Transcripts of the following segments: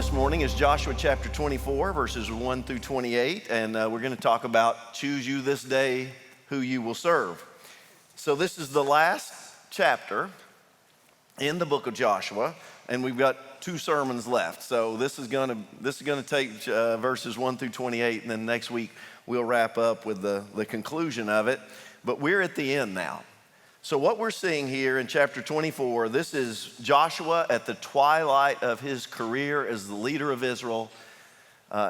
this morning is Joshua chapter 24, verses 1 through 28, and we're going to talk about choose you this day who you will serve. So this is the last chapter in the book of Joshua, and we've got 2 sermons left. So this is going to take verses 1 through 28, and then next week we'll wrap up with the conclusion of it. But we're at the end now. So what we're seeing here in chapter 24, this is Joshua at the twilight of his career as the leader of Israel.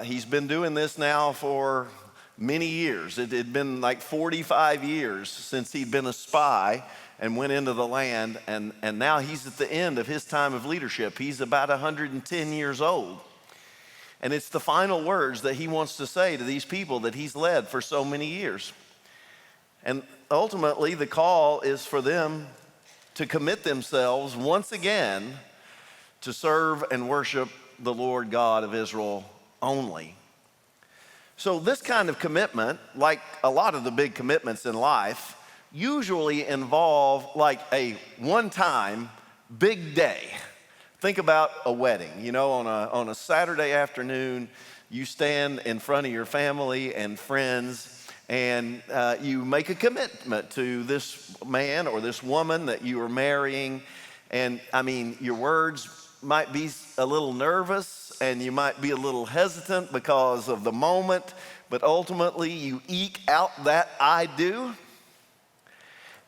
He's been doing this now for many years. It had been like 45 years since he'd been a spy and went into the land, and now he's at the end of his time of leadership. He's about 110 years old. And it's the final words that he wants to say to these people that he's led for so many years. And ultimately, the call is for them to commit themselves once again to serve and worship the Lord God of Israel only. So this kind of commitment, like a lot of the big commitments in life, usually involve like a one-time big day. Think about a wedding. You know, on a Saturday afternoon, you stand in front of your family and friends, and you make a commitment to this man or this woman that you are marrying. And I mean, your words might be a little nervous and you might be a little hesitant because of the moment, but ultimately you eke out that I do.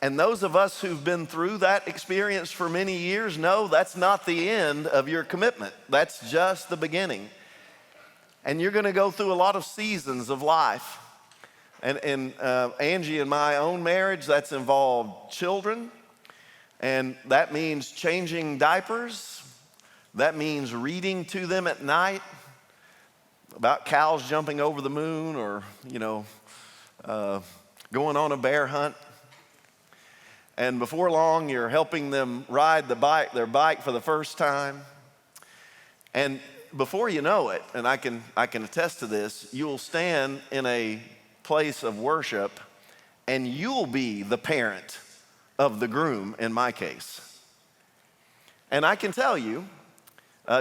And those of us who've been through that experience for many years know that's not the end of your commitment. That's just the beginning. And you're going to go through a lot of seasons of life. And Angie and my own marriage, that's involved children, and that means changing diapers. That means reading to them at night about cows jumping over the moon, or going on a bear hunt. And before long, you're helping them ride their bike for the first time. And before you know it, and I can attest to this, you'll stand in a place of worship, and you'll be the parent of the groom in my case. And I can tell you,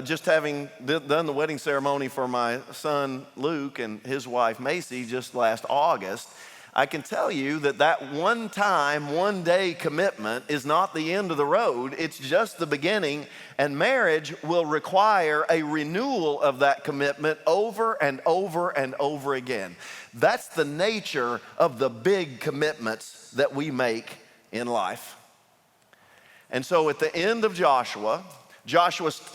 just having done the wedding ceremony for my son Luke and his wife Macy just last August, I can tell you that one day commitment is not the end of the road. It's just the beginning, and marriage will require a renewal of that commitment over and over and over again. That's the nature of the big commitments that we make in life. And so at the end of Joshua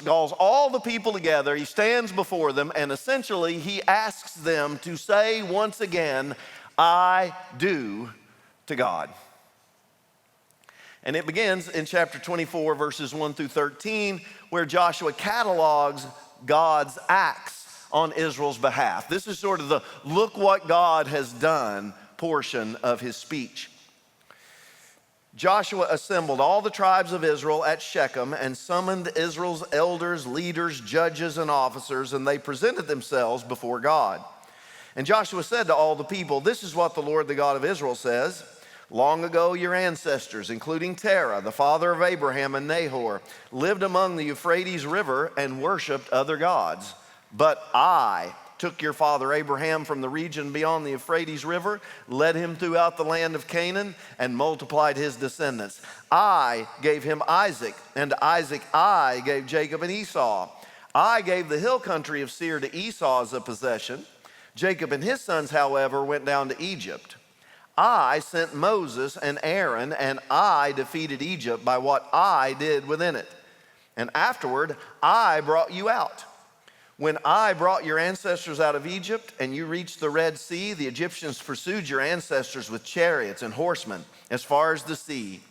calls all the people together. He stands before them, and essentially he asks them to say once again, I do to God. And it begins in chapter 24, verses 1 through 13, where Joshua catalogs God's acts on Israel's behalf. This is sort of the look what God has done portion of his speech. Joshua assembled all the tribes of Israel at Shechem and summoned Israel's elders, leaders, judges, and officers, and they presented themselves before God. And Joshua said to all the people, this is what the Lord, the God of Israel, says. Long ago, your ancestors, including Terah, the father of Abraham and Nahor, lived among the Euphrates River and worshiped other gods. But I took your father Abraham from the region beyond the Euphrates River, led him throughout the land of Canaan, and multiplied his descendants. I gave him Isaac, and to Isaac I gave Jacob and Esau. I gave the hill country of Seir to Esau as a possession. Jacob and his sons, however, went down to Egypt. I sent Moses and Aaron, and I defeated Egypt by what I did within it. And afterward, I brought you out. When I brought your ancestors out of Egypt and you reached the Red Sea, the Egyptians pursued your ancestors with chariots and horsemen as far as the sea.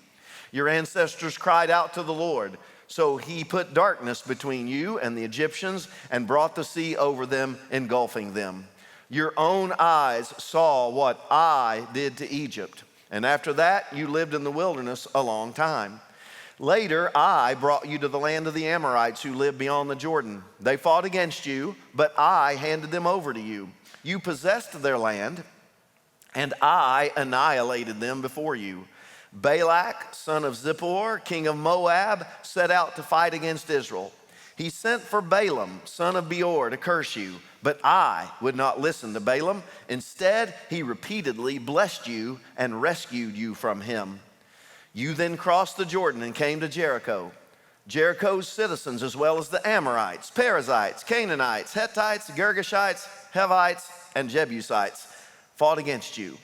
Your ancestors cried out to the Lord, so he put darkness between you and the Egyptians and brought the sea over them, engulfing them. Your own eyes saw what I did to Egypt, and after that you lived in the wilderness a long time. Later, I brought you to the land of the Amorites who live beyond the Jordan. They fought against you, but I handed them over to you. You possessed their land, and I annihilated them before you. Balak, son of Zippor, king of Moab, set out to fight against Israel. He sent for Balaam, son of Beor, to curse you, but I would not listen to Balaam. Instead, he repeatedly blessed you and rescued you from him. You then crossed the Jordan and came to Jericho. Jericho's citizens, as well as the Amorites, Perizzites, Canaanites, Hittites, Girgashites, Hivites, and Jebusites, fought against you,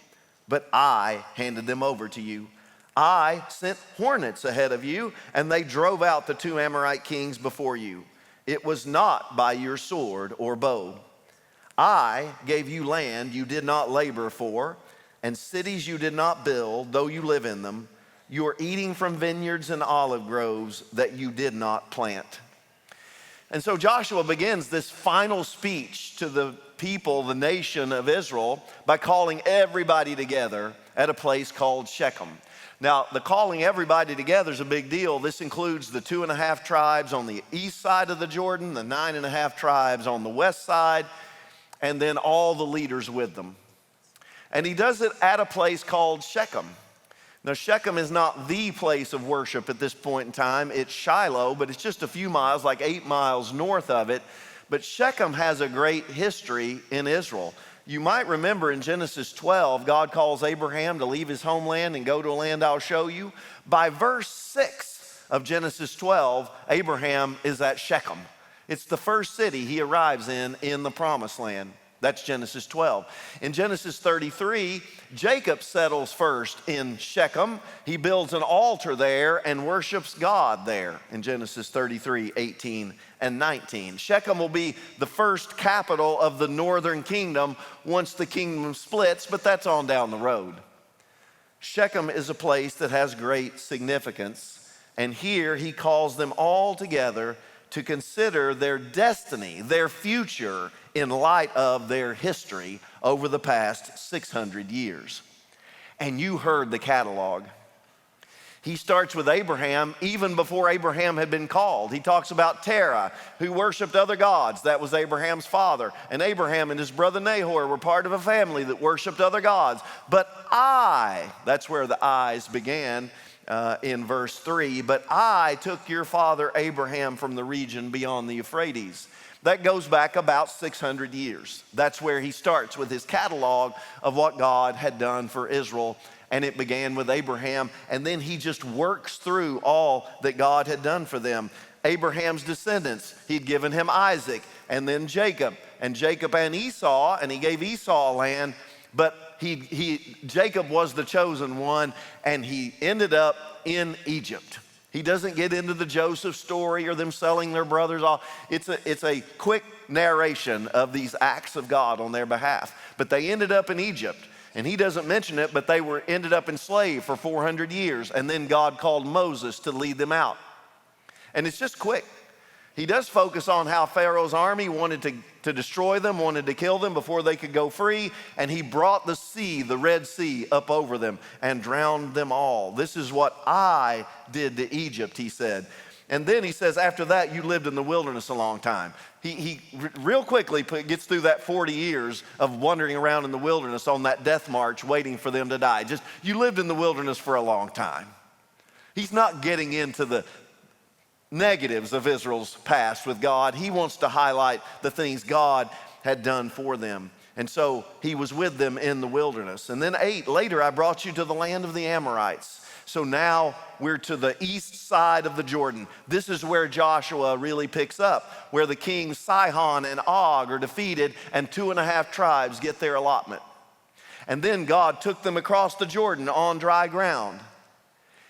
but I handed them over to you. I sent hornets ahead of you, and they drove out the 2 Amorite kings before you. It was not by your sword or bow. I gave you land you did not labor for, and cities you did not build, though you live in them. You are eating from vineyards and olive groves that you did not plant. And so Joshua begins this final speech to the people, the nation of Israel, by calling everybody together at a place called Shechem. Now, the calling everybody together is a big deal. This includes the 2.5 tribes on the east side of the Jordan, the 9.5 tribes on the west side, and then all the leaders with them. And he does it at a place called Shechem. Now, Shechem is not the place of worship at this point in time. It's Shiloh, but it's just a few miles, like 8 miles north of it. But Shechem has a great history in Israel. You might remember in Genesis 12, God calls Abraham to leave his homeland and go to a land I'll show you. By verse 6 of Genesis 12, Abraham is at Shechem. It's the first city he arrives in the promised land. That's Genesis 12. In Genesis 33, Jacob settles first in Shechem. He builds an altar there and worships God there in Genesis 33, 18, and 19. Shechem will be the first capital of the northern kingdom once the kingdom splits, but that's on down the road. Shechem is a place that has great significance, and here he calls them all together to consider their destiny, their future, in light of their history over the past 600 years. And you heard the catalog. He starts with Abraham even before Abraham had been called. He talks about Terah, who worshiped other gods. That was Abraham's father. And Abraham and his brother Nahor were part of a family that worshiped other gods. But that's where the I's began. In verse 3, but I took your father Abraham from the region beyond the Euphrates. That goes back about 600 years. That's where he starts with his catalog of what God had done for Israel. And it began with Abraham, and then he just works through all that God had done for them. Abraham's descendants, he'd given him Isaac, and then Jacob, and Esau, and he gave Esau land, but Jacob was the chosen one, and he ended up in Egypt. He doesn't get into the Joseph story or them selling their brothers off. It's a quick narration of these acts of God on their behalf. But they ended up in Egypt, and he doesn't mention it, but they ended up enslaved for 400 years, and then God called Moses to lead them out. And it's just quick. He does focus on how Pharaoh's army wanted to destroy them, wanted to kill them before they could go free, and he brought the sea, the Red Sea, up over them and drowned them all. This is what I did to Egypt, he said. And then he says, after that, you lived in the wilderness a long time. He real quickly gets through that 40 years of wandering around in the wilderness on that death march waiting for them to die. You lived in the wilderness for a long time. He's not getting into the negatives of Israel's past with God. He wants to highlight the things God had done for them. And so he was with them in the wilderness. And then 8, later I brought you to the land of the Amorites. So now we're to the east side of the Jordan. This is where Joshua really picks up, where the kings Sihon and Og are defeated and 2.5 tribes get their allotment. And then God took them across the Jordan on dry ground.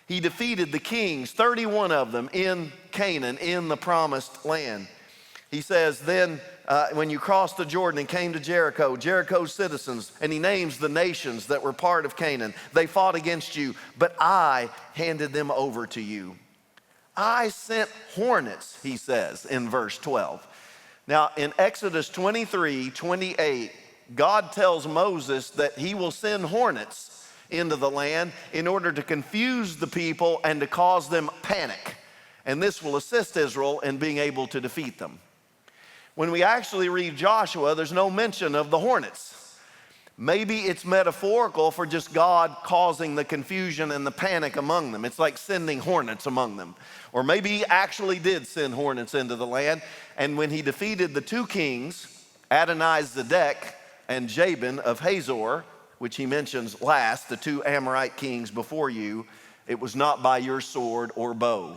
He defeated the kings, 31 of them, in Canaan, in the promised land. He says, then when you crossed the Jordan and came to Jericho, Jericho's citizens, and he names the nations that were part of Canaan, they fought against you, but I handed them over to you. I sent hornets, he says in verse 12. Now in Exodus 23:28, God tells Moses that he will send hornets into the land in order to confuse the people and to cause them panic. And this will assist Israel in being able to defeat them. When we actually read Joshua, there's no mention of the hornets. Maybe it's metaphorical for just God causing the confusion and the panic among them. It's like sending hornets among them. Or maybe he actually did send hornets into the land. And when he defeated the two kings, Adonai-Zedek and Jabin of Hazor, which he mentions last, the two Amorite kings before you, it was not by your sword or bow.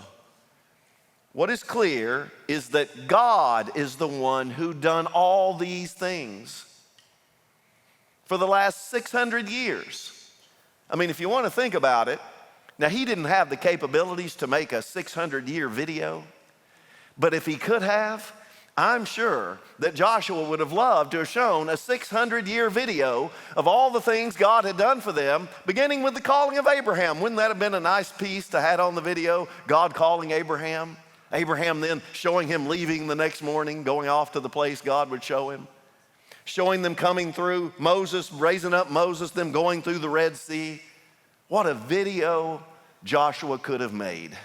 What is clear is that God is the one who done all these things for the last 600 years. I mean, if you want to think about it, now he didn't have the capabilities to make a 600-year video, but if he could have, I'm sure that Joshua would have loved to have shown a 600-year video of all the things God had done for them, beginning with the calling of Abraham. Wouldn't that have been a nice piece to have on the video? God calling Abraham. Abraham then showing him leaving the next morning, going off to the place God would show him. Showing them coming through, Moses, raising up Moses, them going through the Red Sea. What a video Joshua could have made.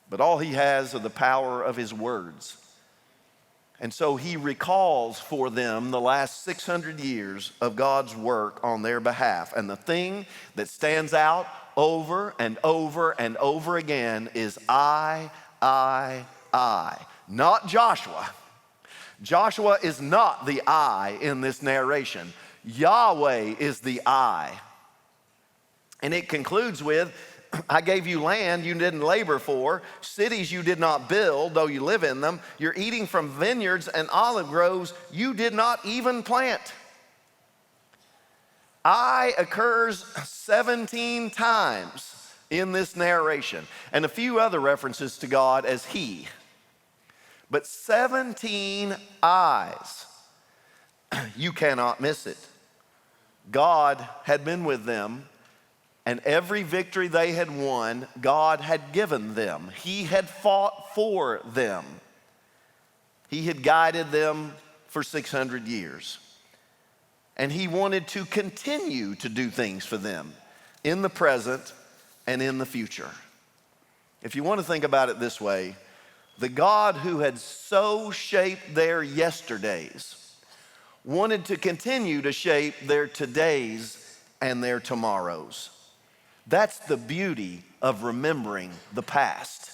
But all he has are the power of his words. And so he recalls for them the last 600 years of God's work on their behalf. And the thing that stands out over and over and over again is I. Not Joshua. Joshua is not the I in this narration. Yahweh is the I. And it concludes with, I gave you land you didn't labor for, cities you did not build, though you live in them. You're eating from vineyards and olive groves you did not even plant. I occurs 17 times in this narration, and a few other references to God as he. But 17 eyes. You cannot miss it. God had been with them, and every victory they had won, God had given them. He had fought for them. He had guided them for 600 years. And he wanted to continue to do things for them in the present and in the future. If you want to think about it this way, the God who had so shaped their yesterdays wanted to continue to shape their todays and their tomorrows. That's the beauty of remembering the past.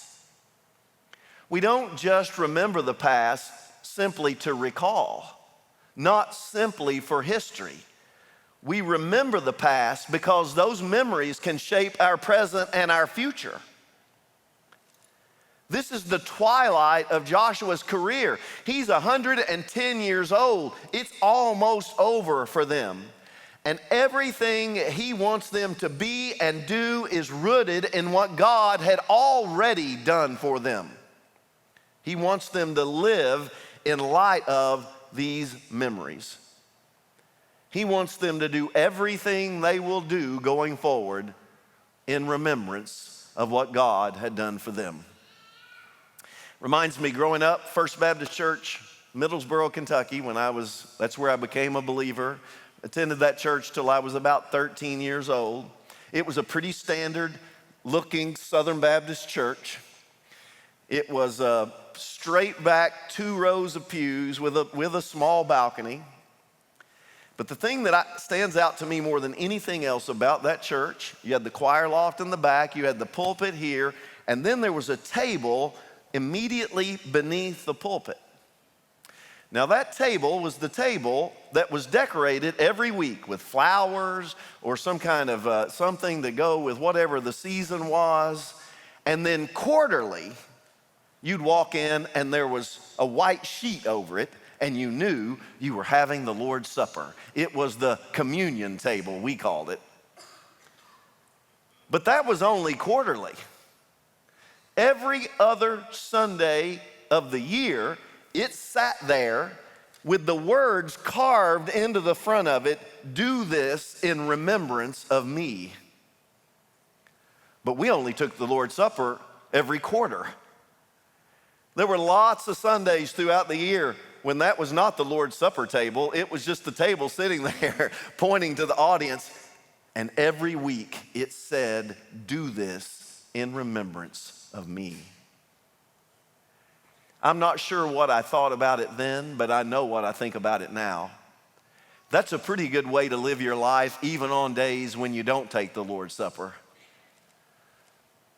We don't just remember the past simply to recall, not simply for history. We remember the past because those memories can shape our present and our future. This is the twilight of Joshua's career. He's 110 years old. It's almost over for them. And everything he wants them to be and do is rooted in what God had already done for them. He wants them to live in light of these memories. He wants them to do everything they will do going forward in remembrance of what God had done for them. Reminds me, growing up, First Baptist Church, Middlesboro, Kentucky, that's where I became a believer. Attended that church till I was about 13 years old. It was a pretty standard looking Southern Baptist church. It was a straight back 2 rows of pews with a small balcony. But the thing that stands out to me more than anything else about that church, you had the choir loft in the back, you had the pulpit here, and then there was a table immediately beneath the pulpit. Now that table was the table that was decorated every week with flowers or some kind of something to go with whatever the season was. And then quarterly, you'd walk in and there was a white sheet over it and you knew you were having the Lord's Supper. It was the communion table, we called it. But that was only quarterly. Every other Sunday of the year, it sat there with the words carved into the front of it, "Do this in remembrance of me." But we only took the Lord's Supper every quarter. There were lots of Sundays throughout the year when that was not the Lord's Supper table. It was just the table sitting there pointing to the audience. And every week it said, "Do this in remembrance of me." I'm not sure what I thought about it then, but I know what I think about it now. That's a pretty good way to live your life, even on days when you don't take the Lord's Supper.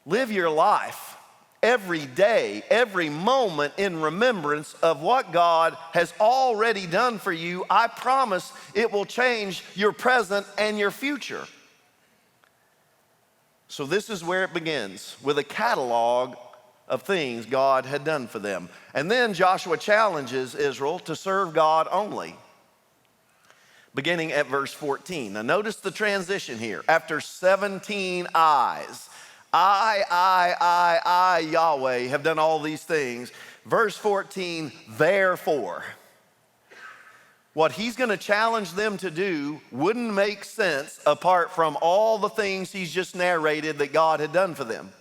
Live your life every day, every moment in remembrance of what God has already done for you. I promise it will change your present and your future. So this is where it begins, with a catalog of things God had done for them. And then Joshua challenges Israel to serve God only, beginning at verse 14. Now notice the transition here. After 17 I's, I, Yahweh, have done all these things. Verse 14, therefore. What he's going to challenge them to do wouldn't make sense apart from all the things he's just narrated that God had done for them.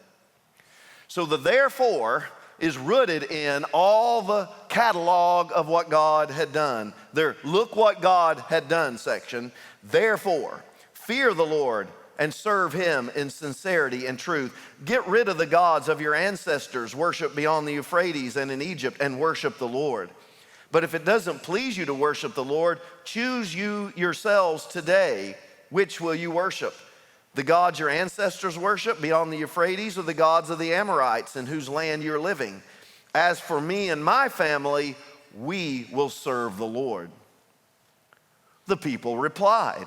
So the therefore is rooted in all the catalog of what God had done. There, look what God had done section. Therefore, fear the Lord and serve him in sincerity and truth. Get rid of the gods of your ancestors, worship beyond the Euphrates and in Egypt, and worship the Lord. But if it doesn't please you to worship the Lord, choose you yourselves today, which will you worship? The gods your ancestors worship beyond the Euphrates, or the gods of the Amorites in whose land you're living? As for me and my family, we will serve the Lord. The people replied,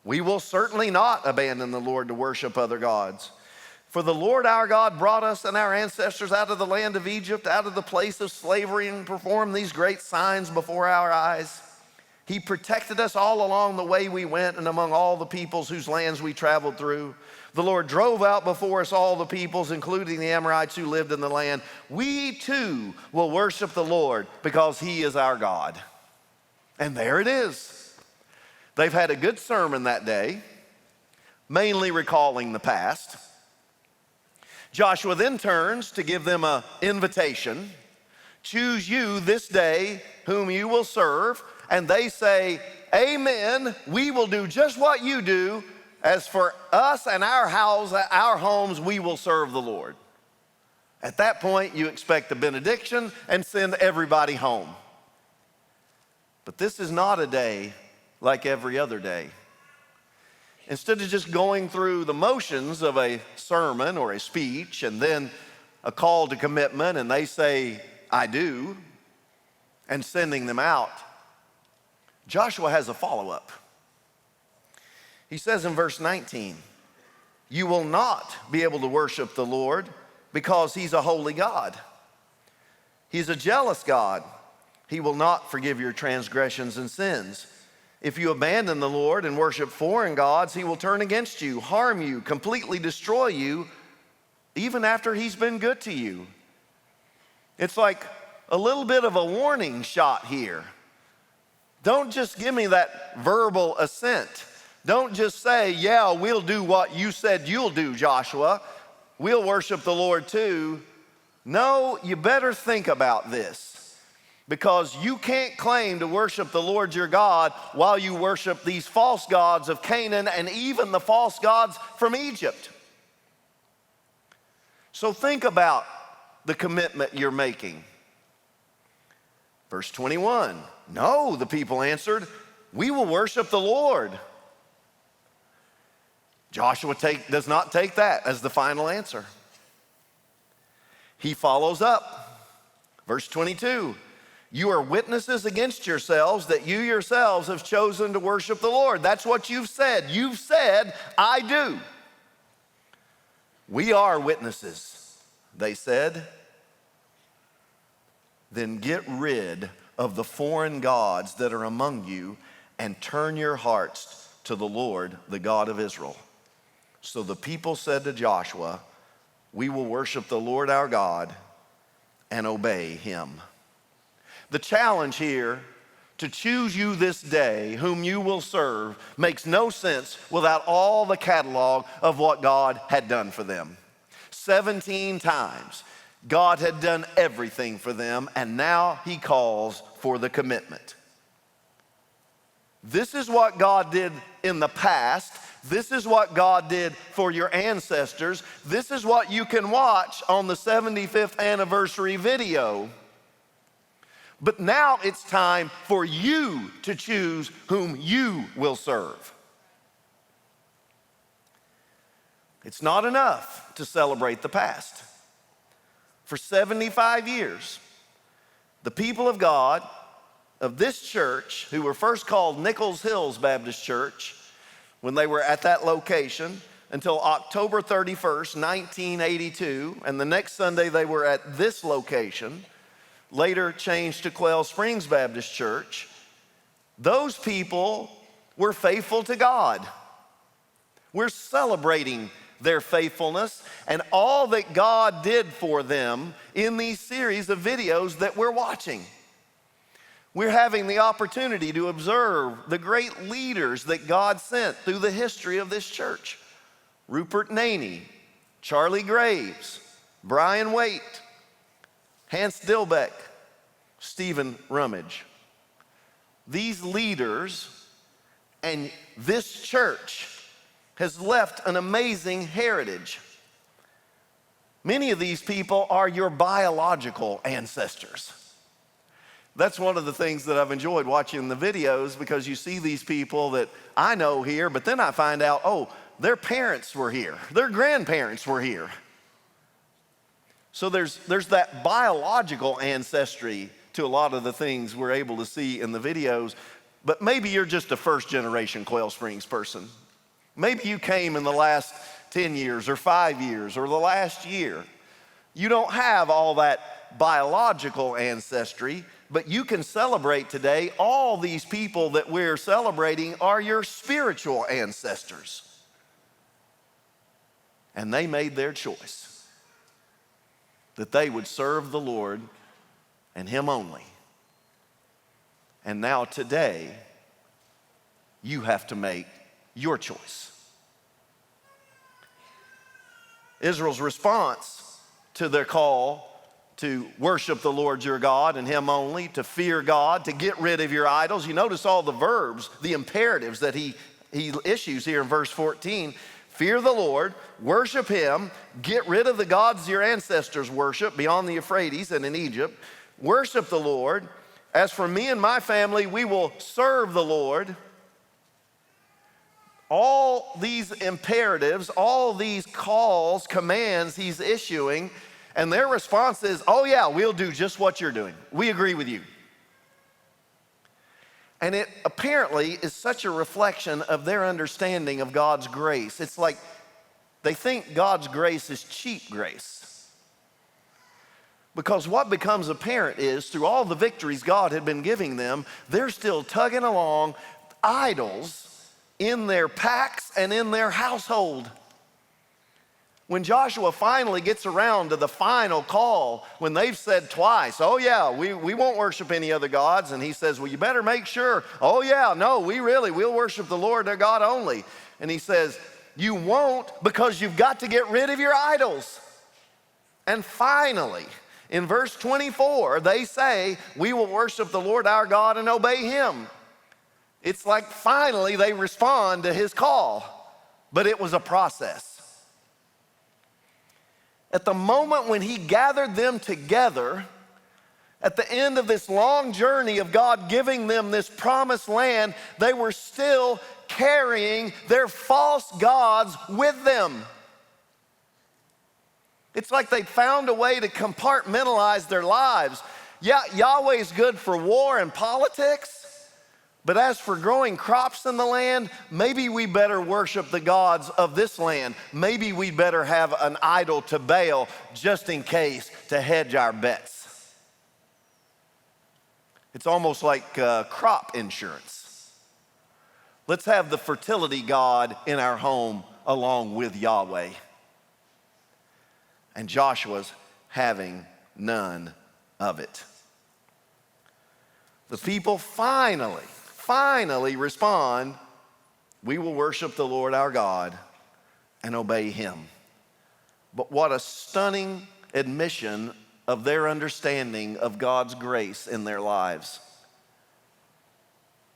we will certainly not abandon the Lord to worship other gods. For the Lord our God brought us and our ancestors out of the land of Egypt, out of the place of slavery, and performed these great signs before our eyes. He protected us all along the way we went and among all the peoples whose lands we traveled through. The Lord drove out before us all the peoples, including the Amorites who lived in the land. We too will worship the Lord because he is our God. And there it is. They've had a good sermon that day, mainly recalling the past. Joshua then turns to give them an invitation. Choose you this day whom you will serve. And they say, amen, we will do just what you do. As for us and our house, our homes, we will serve the Lord. At that point, you expect a benediction and send everybody home. But this is not a day like every other day. Instead of just going through the motions of a sermon or a speech and then a call to commitment and they say, I do, and sending them out, Joshua has a follow-up. He says in verse 19, you will not be able to worship the Lord because he's a holy God. He's a jealous God. He will not forgive your transgressions and sins. If you abandon the Lord and worship foreign gods, he will turn against you, harm you, completely destroy you, even after he's been good to you. It's like a little bit of a warning shot here. Don't just give me that verbal assent. Don't just say, yeah, we'll do what you said you'll do, Joshua. We'll worship the Lord too. No, you better think about this. Because you can't claim to worship the Lord your God while you worship these false gods of Canaan and even the false gods from Egypt. So think about the commitment you're making. Verse 21, no, the people answered, we will worship the Lord. Joshua does not take that as the final answer. He follows up. Verse 22, you are witnesses against yourselves that you yourselves have chosen to worship the Lord. That's what you've said. You've said, I do. We are witnesses, they said. Then get rid of the foreign gods that are among you and turn your hearts to the Lord, the God of Israel. So the people said to Joshua, we will worship the Lord our God and obey him. The challenge here to choose you this day whom you will serve makes no sense without all the catalog of what God had done for them. 17 times God had done everything for them, and now he calls for the commitment. This is what God did in the past. This is what God did for your ancestors. This is what you can watch on the 75th anniversary video. But now it's time for you to choose whom you will serve. It's not enough to celebrate the past. For 75 years, the people of God of this church, who were first called Nichols Hills Baptist Church, when they were at that location, until October 31st, 1982, and the next Sunday they were at this location, later changed to Quail Springs Baptist Church, those people were faithful to God. We're celebrating their faithfulness and all that God did for them in these series of videos that we're watching. We're having the opportunity to observe the great leaders that God sent through the history of this church. Rupert Naney, Charlie Graves, Brian Waite, Hans Dilbeck, Stephen Rummage. These leaders and this church has left an amazing heritage. Many of these people are your biological ancestors. That's one of the things that I've enjoyed watching the videos, because you see these people that I know here, but then I find out, oh, their parents were here, their grandparents were here. So there's that biological ancestry to a lot of the things we're able to see in the videos, but maybe you're just a first generation Quail Springs person. Maybe you came in the last 10 years or 5 years or the last year. You don't have all that biological ancestry, but you can celebrate today. All these people that we're celebrating are your spiritual ancestors. And they made their choice that they would serve the Lord and Him only. And now today, you have to make your choice. Israel's response to their call to worship the Lord your God and Him only, to fear God, to get rid of your idols. You notice all the verbs, the imperatives that he issues here in verse 14. Fear the Lord, worship Him, get rid of the gods your ancestors worshiped beyond the Euphrates and in Egypt. Worship the Lord. As for me and my family, we will serve the Lord. All these imperatives, all these calls, commands He's issuing, and their response is, oh yeah, we'll do just what you're doing. We agree with you. And it apparently is such a reflection of their understanding of God's grace. It's like they think God's grace is cheap grace. Because what becomes apparent is, through all the victories God had been giving them, they're still tugging along idols in their packs and in their household. When Joshua finally gets around to the final call, when they've said twice, oh yeah, we won't worship any other gods, and he says, well, you better make sure. Oh yeah, no, we'll worship the Lord, their God only. And he says, you won't, because you've got to get rid of your idols. And finally, in verse 24, they say, we will worship the Lord our God and obey Him. It's like finally they respond to His call, but it was a process. At the moment when He gathered them together, at the end of this long journey of God giving them this promised land, they were still carrying their false gods with them. It's like they found a way to compartmentalize their lives. Yeah, Yahweh's good for war and politics, but as for growing crops in the land, maybe we better worship the gods of this land. Maybe we better have an idol to Baal just in case, to hedge our bets. It's almost like crop insurance. Let's have the fertility god in our home along with Yahweh. And Joshua's having none of it. The people finally respond, we will worship the Lord our God and obey Him. But what a stunning admission of their understanding of God's grace in their lives.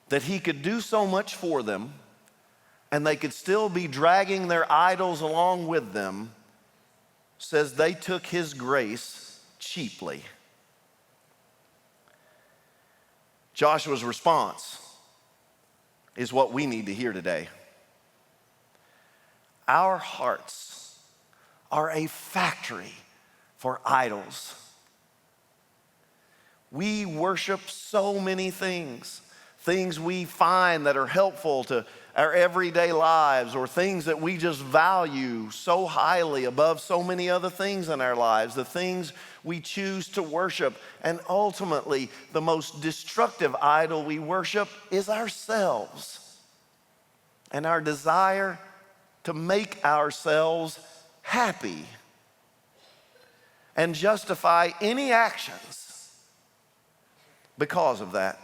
That He could do so much for them, and they could still be dragging their idols along with them, says they took His grace cheaply. Joshua's response is what we need to hear today. Our hearts are a factory for idols. We worship so many things we find that are helpful to our everyday lives, or things that we just value so highly above so many other things in our lives, the things we choose to worship. And ultimately, the most destructive idol we worship is ourselves and our desire to make ourselves happy and justify any actions because of that.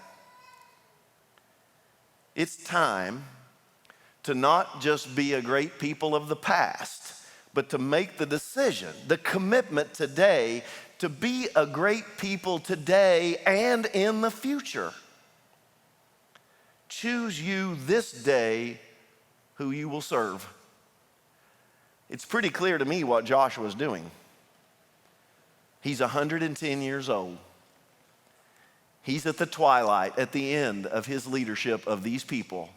It's time to not just be a great people of the past, but to make the decision, the commitment today to be a great people today and in the future. Choose you this day who you will serve. It's pretty clear to me what Joshua's doing. He's 110 years old. He's at the twilight, at the end of his leadership of these people.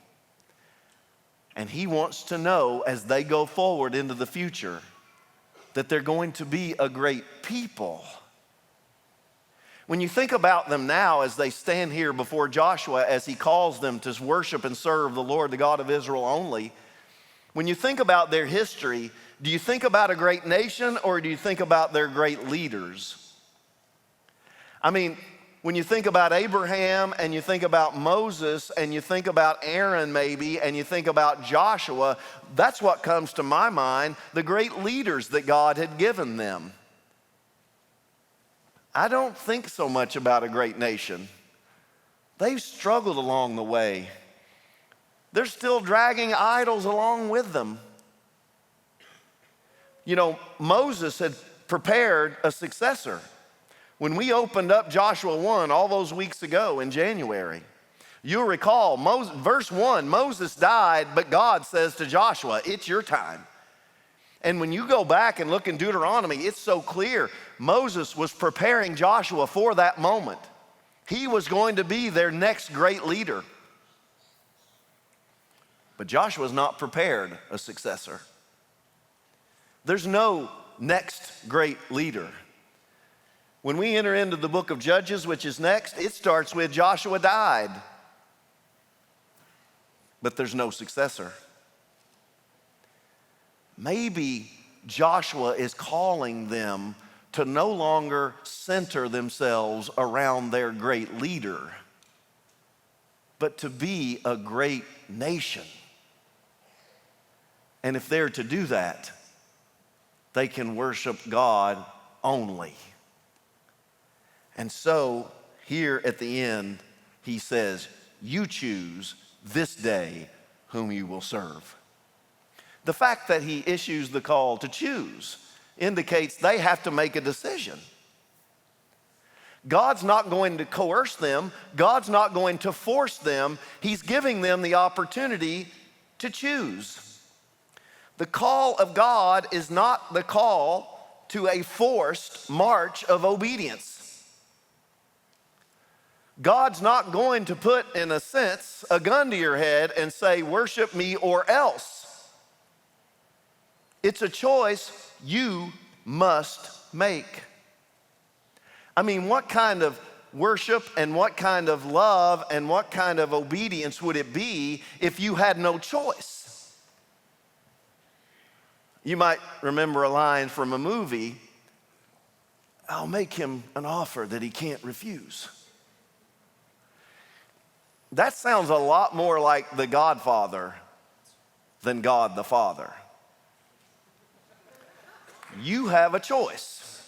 And he wants to know, as they go forward into the future, that they're going to be a great people. When you think about them now as they stand here before Joshua, as he calls them to worship and serve the Lord, the God of Israel only, when you think about their history, do you think about a great nation, or do you think about their great leaders? I mean, when you think about Abraham, and you think about Moses, and you think about Aaron maybe, and you think about Joshua, that's what comes to my mind, the great leaders that God had given them. I don't think so much about a great nation. They've struggled along the way. They're still dragging idols along with them. You know, Moses had prepared a successor. When we opened up Joshua 1 all those weeks ago in January, you'll recall, verse 1, Moses died, but God says to Joshua, it's your time. And when you go back and look in Deuteronomy, it's so clear. Moses was preparing Joshua for that moment. He was going to be their next great leader. But Joshua's not prepared a successor. There's no next great leader. When we enter into the book of Judges, which is next, it starts with Joshua died. But there's no successor. Maybe Joshua is calling them to no longer center themselves around their great leader, but to be a great nation. And if they're to do that, they can worship God only. And so, here at the end, he says, you choose this day whom you will serve. The fact that he issues the call to choose indicates they have to make a decision. God's not going to coerce them. God's not going to force them. He's giving them the opportunity to choose. The call of God is not the call to a forced march of obedience. God's not going to put, in a sense, a gun to your head and say, worship me or else. It's a choice you must make. I mean, what kind of worship and what kind of love and what kind of obedience would it be if you had no choice? You might remember a line from a movie, I'll make him an offer that he can't refuse. That sounds a lot more like The Godfather than God the Father. You have a choice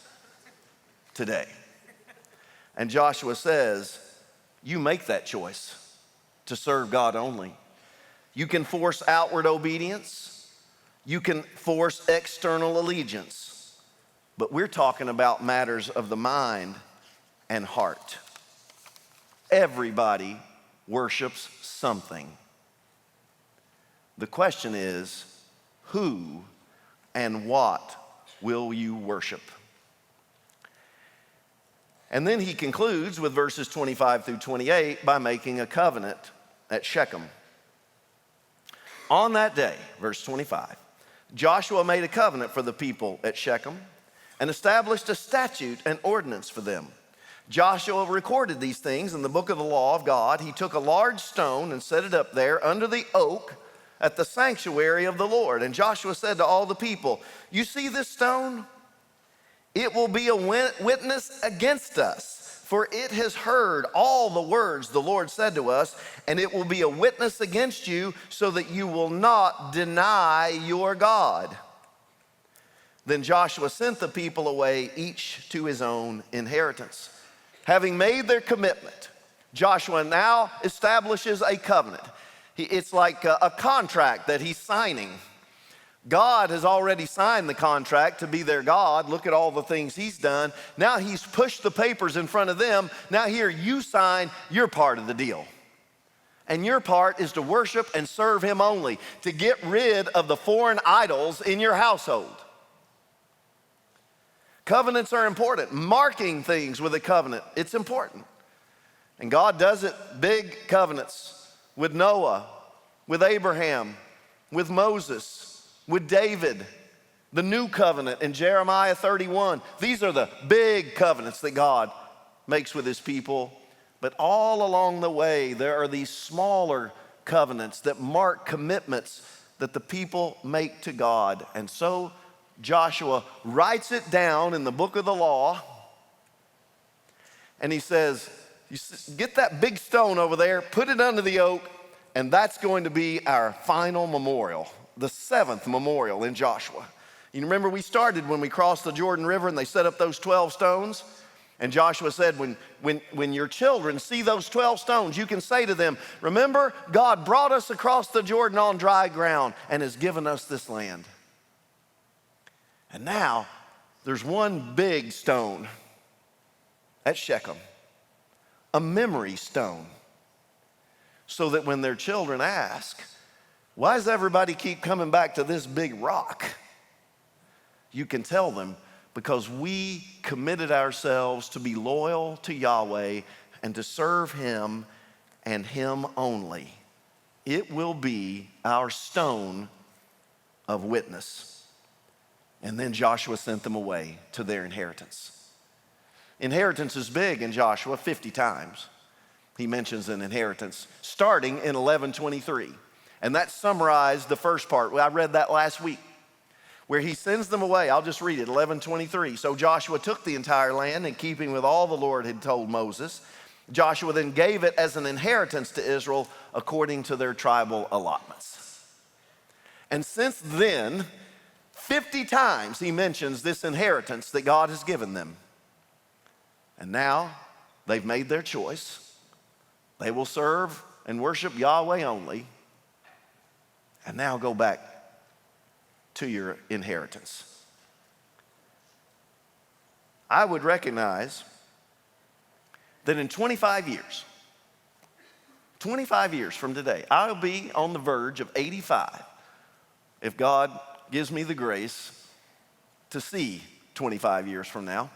today. And Joshua says, you make that choice to serve God only. You can force outward obedience. You can force external allegiance. But we're talking about matters of the mind and heart. Everybody worships something. The question is, who and what will you worship? And then he concludes with verses 25 through 28 by making a covenant at Shechem. On that day, verse 25, Joshua made a covenant for the people at Shechem and established a statute and ordinance for them. Joshua recorded these things in the book of the law of God. He took a large stone and set it up there under the oak at the sanctuary of the Lord. And Joshua said to all the people, "You see this stone? It will be a witness against us, for it has heard all the words the Lord said to us, and it will be a witness against you so that you will not deny your God." Then Joshua sent the people away, each to his own inheritance. Having made their commitment, Joshua now establishes a covenant. It's like a contract that he's signing. God has already signed the contract to be their God. Look at all the things he's done. Now he's pushed the papers in front of them. Now here, you sign your part of the deal. And your part is to worship and serve him only, to get rid of the foreign idols in your household. Covenants are important. Marking things with a covenant, it's important. And God does it, big covenants with Noah, with Abraham, with Moses, with David, the new covenant in Jeremiah 31. These are the big covenants that God makes with his people. But all along the way, there are these smaller covenants that mark commitments that the people make to God. And so Joshua writes it down in the book of the law. And he says, "You get that big stone over there, put it under the oak, and that's going to be our final memorial." The seventh memorial in Joshua. You remember we started when we crossed the Jordan River and they set up those 12 stones? And Joshua said, when your children see those 12 stones, you can say to them, "Remember, God brought us across the Jordan on dry ground and has given us this land." And now there's one big stone at Shechem, a memory stone, so that when their children ask, "Why does everybody keep coming back to this big rock?" you can tell them, because we committed ourselves to be loyal to Yahweh and to serve him and him only. It will be our stone of witness. And then Joshua sent them away to their inheritance. Inheritance is big in Joshua, 50 times. He mentions an inheritance starting in 11:23. And that summarized the first part. I read that last week, where he sends them away. I'll just read it, 11:23. "So Joshua took the entire land in keeping with all the Lord had told Moses. Joshua then gave it as an inheritance to Israel according to their tribal allotments." And since then, 50 times he mentions this inheritance that God has given them. And now they've made their choice. They will serve and worship Yahweh only. And now go back to your inheritance. I would recognize that in 25 years from today, I'll be on the verge of 85 if God gives me the grace to see 25 years from now.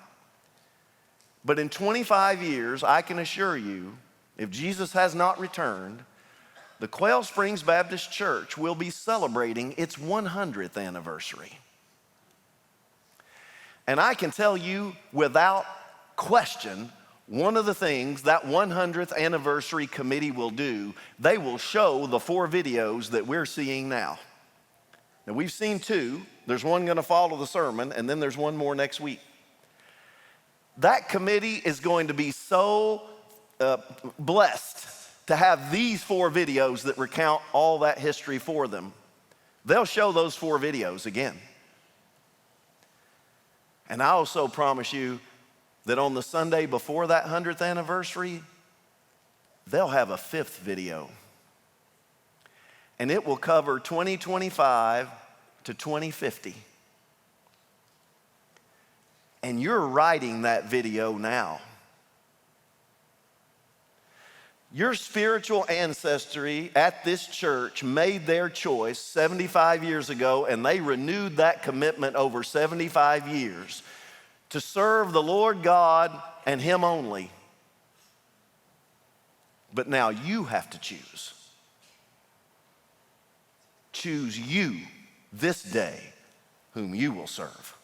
But in 25 years, I can assure you, if Jesus has not returned, the Quail Springs Baptist Church will be celebrating its 100th anniversary. And I can tell you without question, one of the things that 100th anniversary committee will do, they will show the 4 videos that we're seeing now. Now, we've seen 2. There's one going to follow the sermon, and then there's one more next week. That committee is going to be so blessed to have these 4 videos that recount all that history for them. They'll show those 4 videos again. And I also promise you that on the Sunday before that 100th anniversary, they'll have a 5th video. And it will cover 2025 to 2050. And you're writing that video now. Your spiritual ancestry at this church made their choice 75 years ago, and they renewed that commitment over 75 years to serve the Lord God and Him only. But now you have to choose. Choose you this day whom you will serve.